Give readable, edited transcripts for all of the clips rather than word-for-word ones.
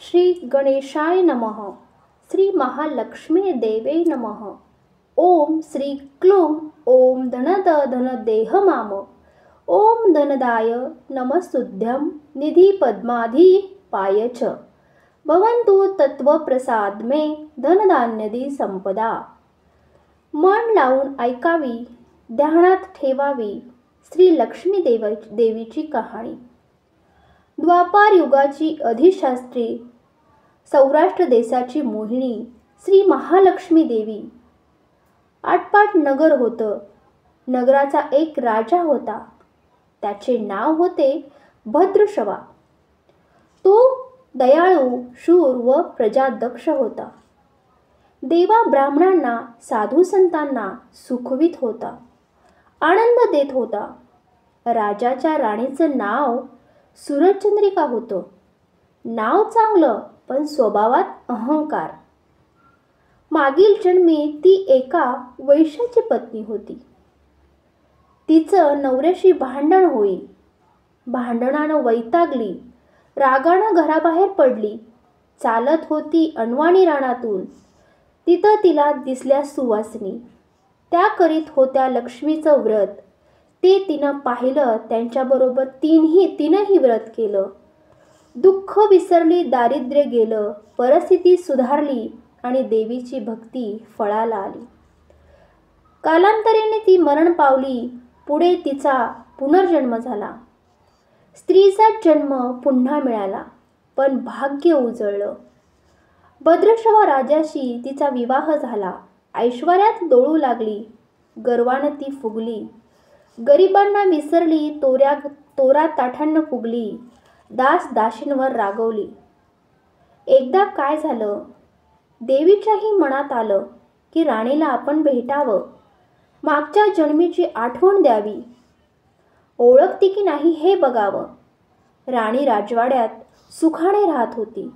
श्री गणेशाय नमः. श्री महालक्ष्मी देवे नमः. ओम श्री क्लूम ओम धनद धनदेह माम. ओम धनदाय नमस्तुभ्यं निधि पद्माधि पाय च. भवन्तु तत्वप्रसाद मे धनधान्यदी संपदा. मन लावून ऐकावी, ध्यानात ठेवावी श्री लक्ष्मी देवीची कहाणी. द्वापार युगाची अधिशास्त्री, सौराष्ट्र देशाची मोहिनी श्री महालक्ष्मी देवी. आटपाट नगर होतं. नगराचा एक राजा होता. त्याचे नाव होते भद्रशवा. तो दयाळू, शूर व प्रजादक्ष होता. देवा ब्राह्मणांना, साधू संतांना सुखवित होता, आनंद देत होता. राजाच्या राणीचं नाव सूरजचंद्रिका होतं. नाव चांगलं, पण स्वभावात अहंकार. मागील जन्मी ती एका वैश्याची पत्नी होती. तिचं नवऱ्याशी भांडण होई. भांडणानं वैतागली, रागानं घराबाहेर पडली. चालत होती अनवाणी रानातून. तिथं तिला दिसल्या सुवासिनी. त्या करीत होत्या लक्ष्मीचं व्रत. ते तिनं पाहिलं. त्यांच्याबरोबर तिनंही व्रत केलं. दुःख विसरली, दारिद्र्य गेलं, परिस्थिती सुधारली आणि देवीची भक्ती फळाला आली. कालांतराने ती मरण पावली. पुढे तिचा पुनर्जन्म झाला. स्त्रीचा जन्म पुन्हा मिळाला, पण भाग्य उजळलं. भद्रशवा राजाशी तिचा विवाह झाला. ऐश्वर्यात लोळू लागली. गर्वानं ती फुगली. गरिबांना विसरली. तोरा ताठांना फुगली. दास दासींवर रागवली. एकदा काय झालं, देवीच्याही मनात आलं की राणीला आपण भेटावं, मागच्या जन्मीची आठवण द्यावी, ओळखती की नाही हे बघावं. राणी राजवाड्यात सुखाने राहत होती.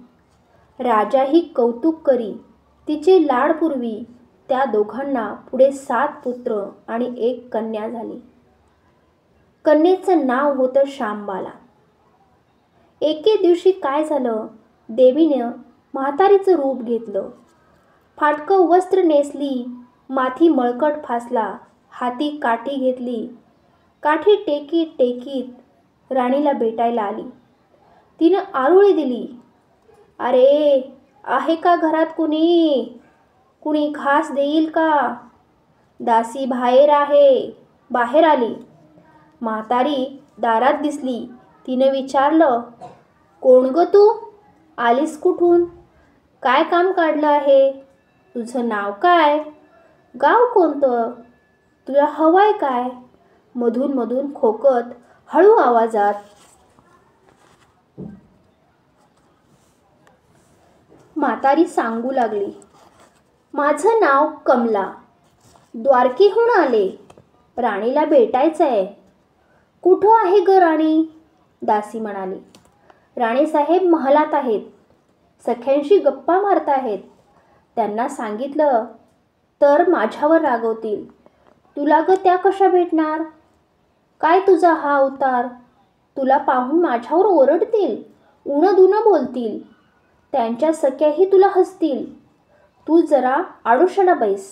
राजाही कौतुक करी, तिचे लाड पुरवी. त्या दोघांना पुढे 7 पुत्र आणि 1 कन्या झाली. कन्येचं नाव होतं शांबाला. एके दिवशी काय झालं, देवीनं म्हातारीचं रूप घेतलं. फाटकं वस्त्र नेसली, माथी मळकट फासला, हाती काठी घेतली. काठी टेकीत राणीला भेटायला आली. तिनं आरोळी दिली. अरे, आहे का घरात कुणी घास देईल का? दासी बाहेर आली. म्हातारी दारात दिसली. तिनं विचारलं, कोण ग तू? आलीस कुठून? काय काम काढलं आहे? तुझं नाव काय? गाव कोणतं? तुला हवंय काय? मधून खोकत हळू आवाजात म्हातारी सांगू लागली, माझं नाव कमला. द्वारकेहून आले. राणीला भेटायचंय. कुठं आहे ग राणी? दासी म्हणाली. राणीसाहेब महालात आहेत. सख्यांशी गप्पा मारताहेत. त्यांना सांगितलं तर माझ्यावर रागवतील. तुला ग त्या कशा भेटणार? काय तुझा हा अवतार? तुला पाहून माझ्यावर ओरडतील, उणं बोलतील. त्यांच्या सख्याही तुला हसतील. तू जरा आडोशाला बैस.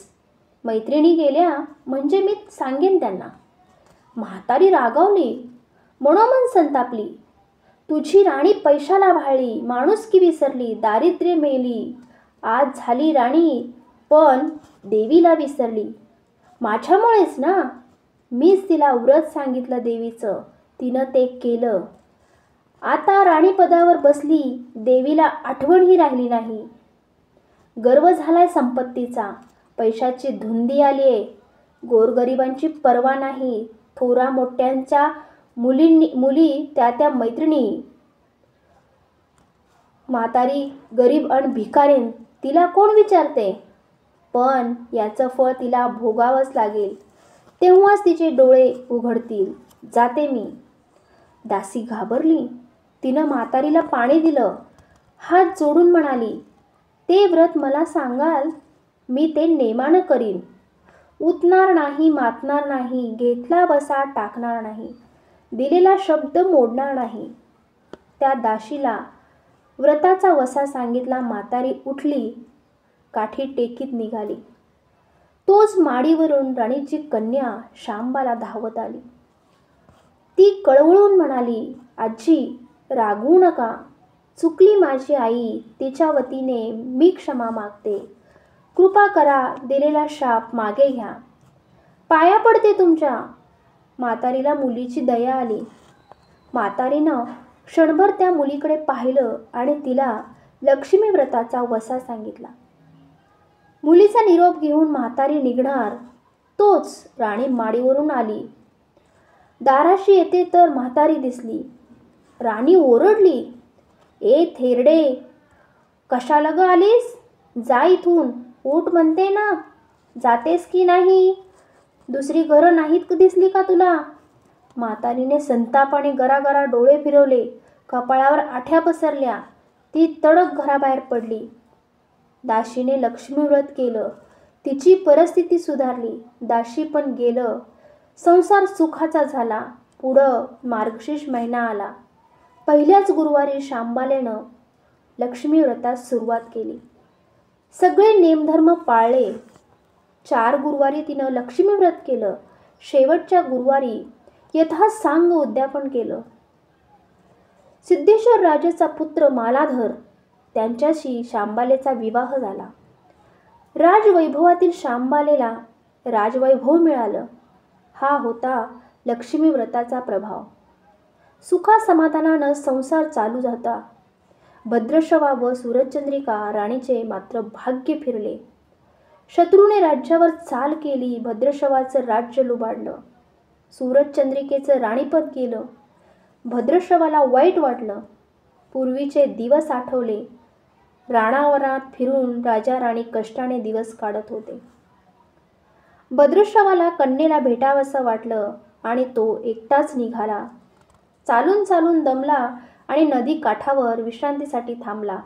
मैत्रिणी गेल्या म्हणजे मी सांगेन त्यांना. म्हातारी रागावली, मनोमन संतापली. तुझी राणी पैशाला भाळली, माणुसकी विसरली, दारिद्र्य मेली. आज झाली राणी, पण देवीला विसरली. माझ्यामुळेच ना. मीच तिला व्रत सांगितलं देवीचं, तिनं ते केलं. आता राणीपदावर बसली, देवीला आठवणही राहिली नाही. गर्व झालाय संपत्तीचा, पैशाची धुंदी आलीये. गोरगरिबांची पर्वा नाही. थोरा मोठ्यांच्या मुली त्या मैत्रिणी. म्हातारी गरीब अन भिकारीन, तिला कोण विचारते? पण याचं फळ तिला भोगावंच लागेल. तेव्हाच तिचे डोळे उघडतील. जाते मी. दासी घाबरली. तिनं म्हातारीला पाणी दिलं. हात जोडून म्हणाली, ते व्रत मला सांगाल, मी ते नेमानं करीन. उतणार नाही, मातणार नाही, घेतला बसा टाकणार नाही, दिलेला शब्द मोडणार नाही. त्या दासीला व्रताचा वसा सांगितला. म्हातारी उठली, काठी टेकीत निघाली. तोच माडीवरून राणीची कन्या शांबाला धावत आली. ती कळवळून म्हणाली, आजी रागवू नका. चुकली माझी आई. तिच्या वतीने मी क्षमा मागते. कृपा करा, दिलेला शाप मागे घ्या. पाया पडते तुमच्या. म्हातारीला मुलीची दया आली. म्हातारीनं क्षणभर त्या मुलीकडे पाहिलं आणि तिला लक्ष्मी व्रताचा वसा सांगितला. मुलीचा निरोप घेऊन म्हातारी निघणार तोच राणी माडीवरून आली. दाराशी येते तर म्हातारी दिसली. राणी ओरडली, ए थेरडे, कशाला ग आलीस? जा इथून. उठ म्हणते ना. जातेस की नाही? दुसरी घरं नाहीत दिसली का तुला? म्हातारीने संतापाने गरागरा डोळे फिरवले. कपाळावर आठ्या पसरल्या. ती तडक घराबाहेर पडली. दाशीने लक्ष्मी व्रत केलं. तिची परिस्थिती सुधारली. दाशी पण गेलं. संसार सुखाचा झाला. पुढं मार्गशीर्ष महिना आला. पहिल्याच गुरुवारी शांबालेनं लक्ष्मी व्रतास सुरुवात केली. सगळे नेमधर्म पाळले. 4 गुरुवारी तिनं लक्ष्मी व्रत केलं. शेवटच्या गुरुवारी यथासांग उद्यापन केलं. सिद्धेश्वर राजाचा पुत्र मालाधर त्यांच्याशी शांबालेचा विवाह झाला. राजवैभवातील शांबालेला राजवैभव मिळालं. हा होता लक्ष्मी व्रताचा प्रभाव. सुखा समाधानानं संसार चालू होता. भद्रश्रवा व सूरजचंद्रिका राणीचे मात्र भाग्य फिरले. शत्रूने राज्यावर चाल केली. भद्रश्रवाचं राज्य लुबाडलं. सूरजचंद्रिकेचं राणीपद गेलं. भद्रश्रवाला वाईट वाटलं. पूर्वीचे दिवस आठवले. राणावनात फिरून राजा राणी कष्टाने दिवस काढत होते. भद्रश्रवाला कन्येला भेटावंसं वाटलं आणि तो एकटाच निघाला. चालून चालून दमला आणि नदी काठावर विश्रांतीसाठी थांबला.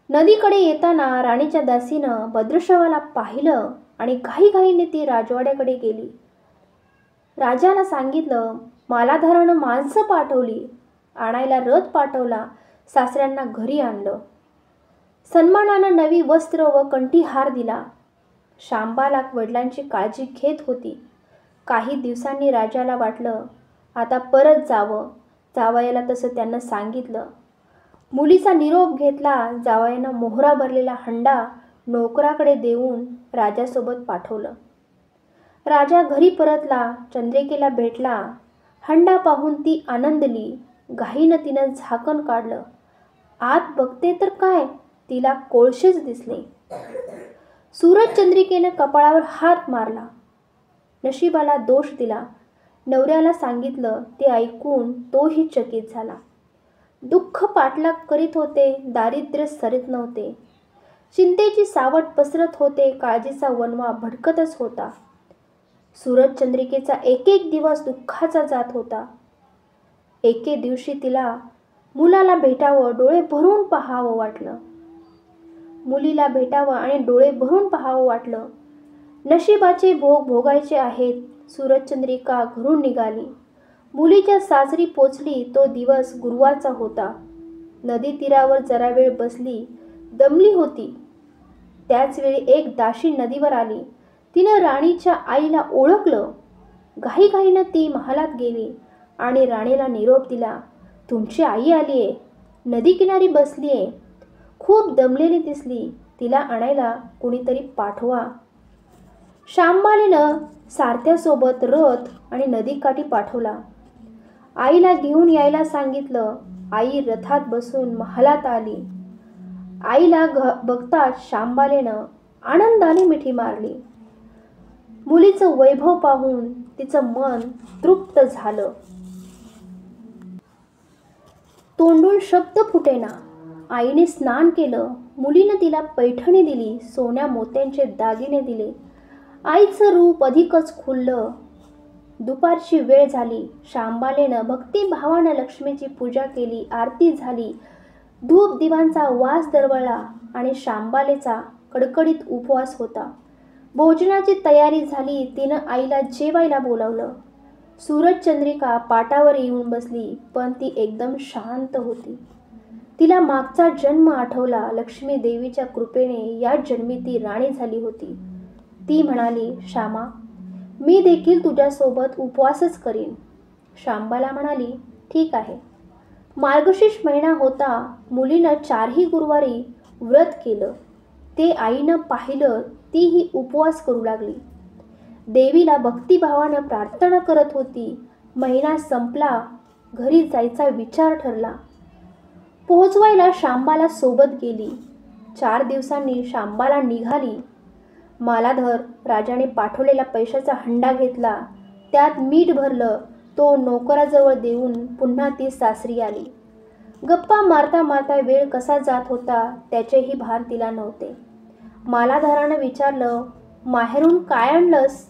नदीकडे येताना राणीच्या दासीनं भद्रश्रवाला पाहिलं आणि घाईघाईने ती राजवाड्याकडे गेली. राजाला सांगितलं, मालाधारानं माणसं पाठवली. आणायला रथ पाठवला. सासऱ्यांना घरी आणलं. सन्मानानं नवी वस्त्र व कंठीहार दिला. शांबाला वडिलांची काळजी घेत होती. काही दिवसांनी राजाला वाटलं आता परत जावं. जावयाला तसं त्यानं सांगितलं. मुलीचा निरोप घेतला. जावयानं मोहरा भरलेला हंडा नोकराकडे देऊन राजासोबत पाठवलं. राजा घरी परतला. चंद्रिकेला भेटला. हंडा पाहून ती आनंदली. घाईनं तिनं झाकण काढलं. आत बघते तर काय, तिला कोळशेच दिसले. सूरजचंद्रिकेनं कपाळावर हात मारला. नशिबाला दोष दिला. नवऱ्याला सांगितलं. ते ऐकून तोही चकित झाला. दुःख पाठलाग करीत होते. दारिद्र्य सरीत नव्हते. चिंतेची सावट पसरत होते. काळजीचा वणवा भडकतच होता. सूरजचंद्रिकेचा एक एक दिवस दुःखाचा जात होता. एके दिवशी तिला मुलाला भेटावं, डोळे भरून पाहावं वाटलं. मुलीला भेटावं आणि डोळे भरून पाहावं वाटलं. नशिबाचे भोग भोगायचे आहेत. सूरजचंद्रिका घरून निघाली. मुलीच्या सासरी पोचली. तो दिवस गुरुवारचा होता. नदी तीरावर जरा वेळ बसली. दमली होती. त्याच वेळी एक दाशी नदीवर आली. तिनं राणीच्या आईला ओळखलं. घाईघाईनं ती महालात गेली आणि राणीला निरोप दिला. तुमची आई आलीये. नदी किनारी बसलीये. खूप दमलेली दिसली. तिला आणायला कुणीतरी पाठवा. शांबालेनं सारथ्यासोबत रथ आणि नदीकाठी पाठवला. आईला घेऊन यायला सांगितलं. आई रथात बसून महालात आली. आईला बघताच शांबालेनं आनंदाने मिठी मारली. मुलीचं वैभव पाहून तिचं मन तृप्त झालं. तोंडून शब्द फुटेना. आईने स्नान केलं. मुलीनं तिला पैठणी दिली. सोन्या मोत्यांचे दागिने दिले. आईचं रूप अधिकच खुललं. दुपारची वेळ झाली. शांबालेनं भक्तिभावानं लक्ष्मीची पूजा केली. आरती झाली. धूप दिवांचा वास दरवळला आणि शांबालेचा कडकडीत उपवास होता. भोजनाची तयारी झाली. तिनं आईला जेवायला बोलावलं. सूरजचंद्रिका पाटावर येऊन बसली, पण ती एकदम शांत होती. तिला मागचा जन्म आठवला. लक्ष्मी देवीच्या कृपेने या जन्मी ती राणी झाली होती. ती म्हणाली, श्यामा, मी देखील तुझ्यासोबत उपवासच करीन. शांबाला म्हणाली, ठीक आहे. मार्गशीर्ष महिना होता. मुलीनं 4ही गुरुवारी व्रत केलं. ते आईनं पाहिलं. तीही उपवास करू लागली. देवीला भक्तिभावानं प्रार्थना करत होती. महिना संपला. घरी जायचा विचार ठरला. पोहोचवायला शांबाला सोबत गेली. 4 दिवसांनी शांबाला निघाली. मालाधर राजाने पाठवलेला पैशाचा हंडा घेतला. त्यात मीठ भरलं. तो नोकराजवळ देऊन पुन्हा ती सासरी आली. गप्पा मारता मारता वेळ कसा जात होता त्याचेही भान तिला नव्हते. मालाधारानं विचारलं, माहेरून काय आणलंस?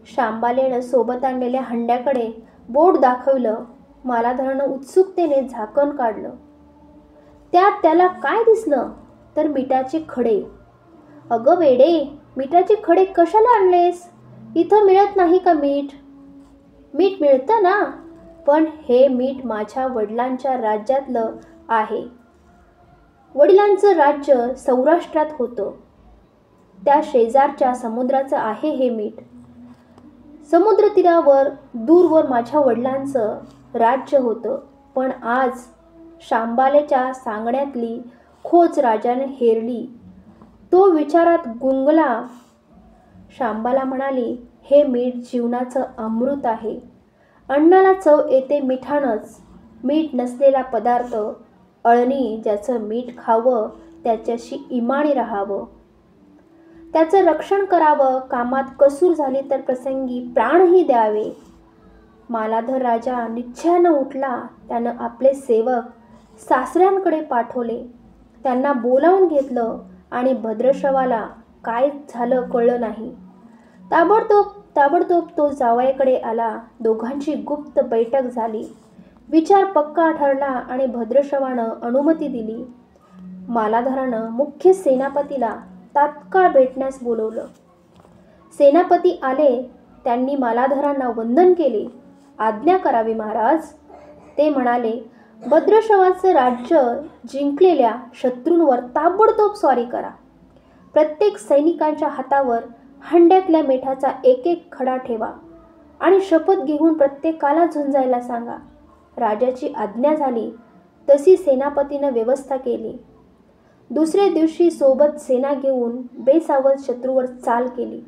शांबालेनं सोबत आणलेल्या हंड्याकडे बोट दाखवलं. मालाधारानं उत्सुकतेने झाकण काढलं. त्यात त्याला काय दिसलं तर मिठाचे खडे. अगं वेडे, मिठाचे खडे कशाला आणलेस? इथं मिळत नाही का मीठ? मीठ मिळतं ना, पण हे मीठ माझ्या वडिलांच्या राज्यातलं आहे. वडिलांचं राज्य सौराष्ट्रात होतं. त्या शेजारच्या समुद्राचं आहे हे मीठ. समुद्र तीरावर दूरवर माझ्या वडिलांचं राज्य होतं. पण आज शांबालेच्या सांगण्यातली खोच राजाने हेरली. तो विचारात गुंगला. शांबाला म्हणाली, हे मीठ जीवनाचं अमृत आहे. अन्नाला चव येते मिठानंच. मीठ नसलेला पदार्थ अळणी. ज्याचं मीठ खावं त्याच्याशी इमानी राहावं. त्याचं रक्षण करावं. कामात कसूर झाली तर प्रसंगी प्राणही द्यावे. मालाधर राजा निश्चयानं उठला. त्यानं आपले सेवक सासऱ्यांकडे पाठवले. त्यांना बोलावून घेतलं आणि भद्रश्रवाला काय झालं कळलं नाही. ताबडतोब तो जावयाकडे आला. दोघांची गुप्त बैठक झाली. विचार पक्का ठरला आणि भद्रश्रवानं अनुमती दिली. मालाधारानं मुख्य सेनापतीला तात्काळ भेटण्यास बोलवलं. सेनापती आले. त्यांनी मालाधारांना वंदन केले. आज्ञा करावी महाराज. ते म्हणाले, भद्रश्रवाचं राज्य जिंकलेल्या शत्रूंवर ताबडतोब स्वारी करा. प्रत्येक सैनिकांच्या हातावर हंड्यातल्या मिठाचा एक एक खडा ठेवा आणि शपथ घेऊन प्रत्येकाला झुंजायला सांगा. राजाची आज्ञा झाली तशी सेनापतीनं व्यवस्था केली. दुसऱ्या दिवशी सोबत सेना घेऊन बेसावध शत्रूवर चाल केली.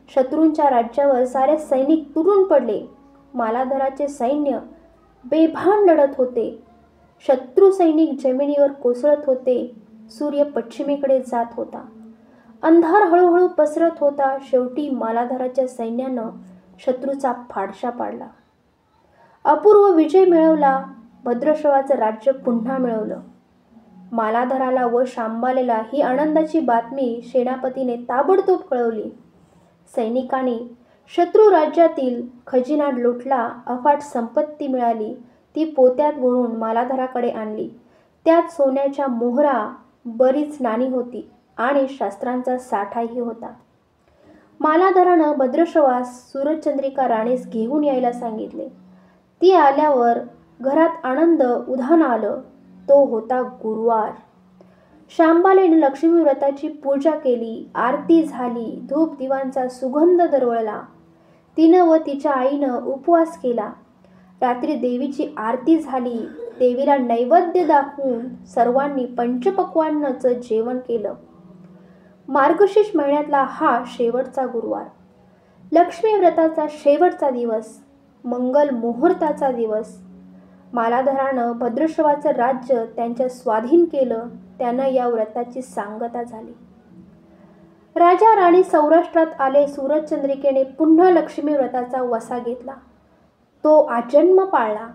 शत्रूंच्या राज्यावर सारे सैनिक तुटून पडले. मालाधराचे सैन्य बेभान लढत होते. शत्रू सैनिक जमिनीवर कोसळत होते. सूर्य पश्चिमेकडे जात होता. अंधार हळूहळू पसरत होता. शेवटी मालाधाराच्या सैन्यानं शत्रूचा फाडशा पाडला. अपूर्व विजय मिळवला. भद्रश्रवाचं राज्य पुन्हा मिळवलं. मालाधाराला व शांबालेला ही आनंदाची बातमी सेनापतीने ताबडतोब कळवली. सैनिकांनी शत्रू राज्यातील खजिना लुटला. अफाट संपत्ती मिळाली. ती पोत्यात भरून मालाधाराकडे आणली. त्यात सोन्याच्या मोहरा, बरीच नाणी होती आणि शस्त्रांचा साठाही होता. मालाधारानं भद्रश्रवास सूरजचंद्रिका राणीस घेऊन यायला सांगितले. ती आल्यावर घरात आनंद उधाण आलं. तो होता गुरुवार. शांबालेनं लक्ष्मी व्रताची पूजा केली. आरती झाली. धूप दिवांचा सुगंध दरवळला. तिनं व तिच्या आईनं उपवास केला. रात्री देवीची आरती झाली. देवीला नैवेद्य दाखवून सर्वांनी पंचपक्वान्नाचं जेवण केलं. मार्गशीर्ष महिन्यातला हा शेवटचा गुरुवार. लक्ष्मी व्रताचा शेवटचा दिवस. मंगल मुहूर्ताचा दिवस. मालाधरानं भद्रश्रवाचं राज्य त्यांच्या स्वाधीन केलं. त्यानं या व्रताची सांगता झाली. राजा राणी सौराष्ट्रात आले. सूरजचंद्रिकेने पुन्हा लक्ष्मी व्रताचा वसा घेतला. तो आजन्म पाळला.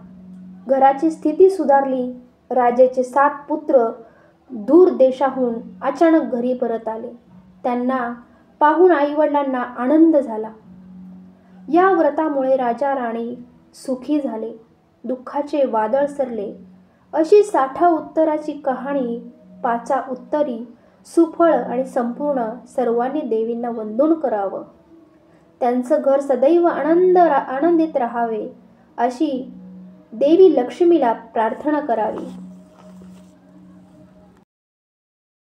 घराची स्थिती सुधारली. राजाचे 7 पुत्र दूर देशाहून अचानक घरी परत आले. त्यांना पाहून आईवडिलांना आनंद झाला. या व्रतामुळे राजा राणी सुखी झाले. दुःखाचे वादळ सरले. अशी 60 उत्तराची कहाणी 5 उत्तरी सुफळ आणि संपूर्ण. सर्वांनी देवींना वंदन करावं. त्यांचं घर सदैव आनंदित राहावे अशी देवी लक्ष्मीला प्रार्थना करावी.